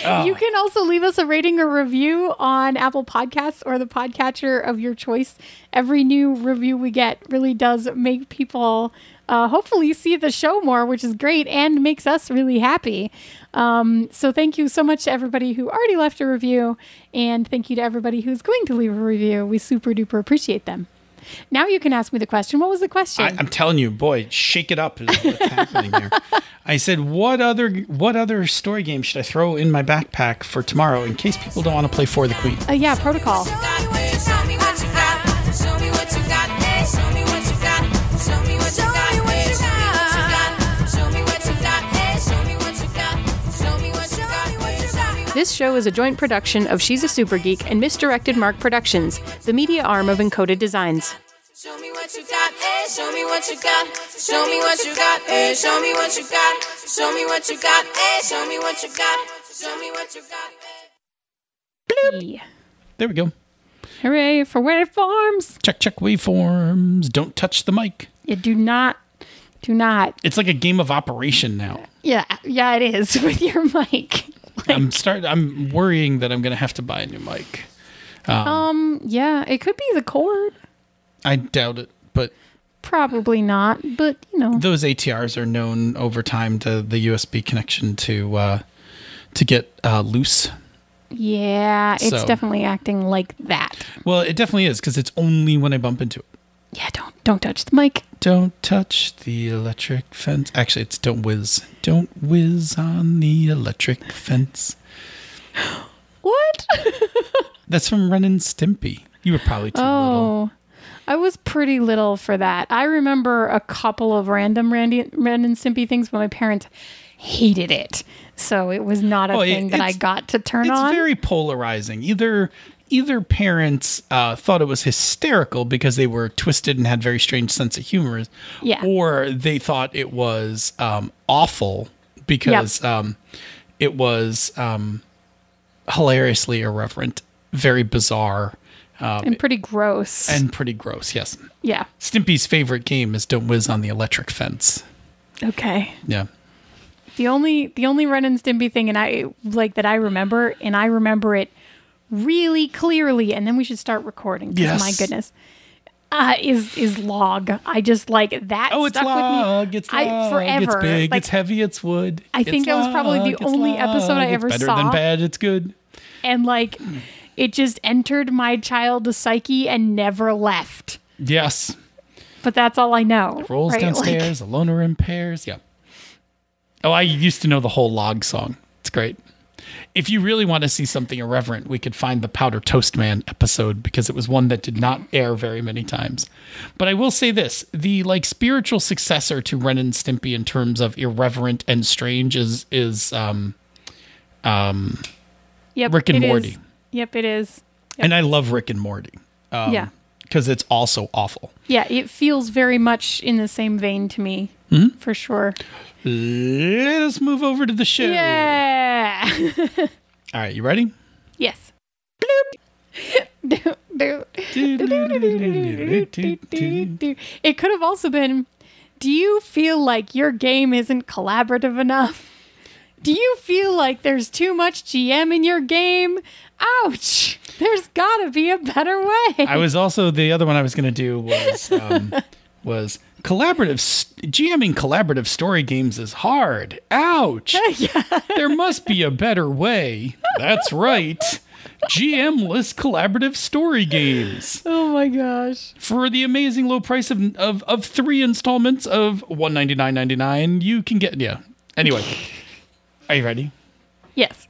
Oh.
You can also leave us a rating or review on Apple Podcasts or the podcatcher of your choice. Every new review we get really does make people hopefully see the show more, which is great and makes us really happy. So thank you so much to everybody who already left a review, and thank you to everybody who's going to leave a review. We super duper appreciate them. Now you can ask me the question. What was the question?
I'm telling you, boy, shake it up is what's happening here. I said, what other story game should I throw in my backpack for tomorrow in case people don't want to play For the Queen?
Yeah, Protocol. This show is a joint production of She's a Super Geek and Misdirected Mark Productions, the media arm of Encoded Designs. Show me what you got, eh? Show me what you got. Show me what you got, eh? Show me what you got. Show me what you got, eh? Show me what you got. Show me what you got, eh? Bloop.
There we go.
Hooray for waveforms.
Check waveforms. Don't touch the mic.
Yeah, do not.
It's like a game of operation now.
Yeah, it is with your mic.
I'm worrying that I'm going to have to buy a new mic.
Yeah, it could be the cord.
I doubt it, but
probably not. But
those ATRs are known over time to the USB connection to get loose.
Yeah, it's definitely acting like that.
Well, it definitely is because it's only when I bump into it.
Yeah, don't touch the mic.
Don't touch the electric fence. Actually, it's don't whiz. Don't whiz on the electric fence.
What?
That's from Ren and Stimpy. You were probably too little.
I was pretty little for that. I remember a couple of random Ren and Stimpy things, but my parents hated it. So it was not a thing that I got to turn on.
It's very polarizing. Either parents thought it was hysterical because they were twisted and had very strange sense of humor, or they thought it was awful because it was hilariously irreverent, very bizarre.
And pretty gross.
Yes.
Yeah.
Stimpy's favorite game is Don't Whiz on the Electric Fence.
Okay.
Yeah.
The only Ren and Stimpy thing that I remember, and I remember it really clearly, and then we should start recording.
Yes.
My goodness. Is log. I just like that.
Oh, it's log.
With me.
It's log.
Forever.
It's big. It's heavy. It's wood.
I think that was probably the only episode I ever saw.
It's better than bad. It's good.
And it just entered my child's psyche and never left.
Yes.
But that's all I know.
Rolls downstairs. A loner in pairs. Yeah. Oh, I used to know the whole log song. It's great. If you really want to see something irreverent, we could find the Powder Toast Man episode because it was one that did not air very many times. But I will say this, the spiritual successor to Ren and Stimpy in terms of irreverent and strange is Rick and Morty.
Yep, it is. Yep.
And I love Rick and Morty. Because it's also awful.
Yeah, it feels very much in the same vein to me, for sure.
Let us move over to the show.
Yeah.
All right, you ready?
Yes. It could have also been, do you feel like your game isn't collaborative enough? Do you feel like there's too much GM in your game? Ouch! There's gotta be a better way.
I was also, the other one I was going to do was collaborative. GMing collaborative story games is hard. Ouch! There must be a better way. That's right. GMless collaborative story games.
Oh my gosh!
For the amazing low price of 3 installments of $199.99, you can get Anyway, are you ready?
Yes.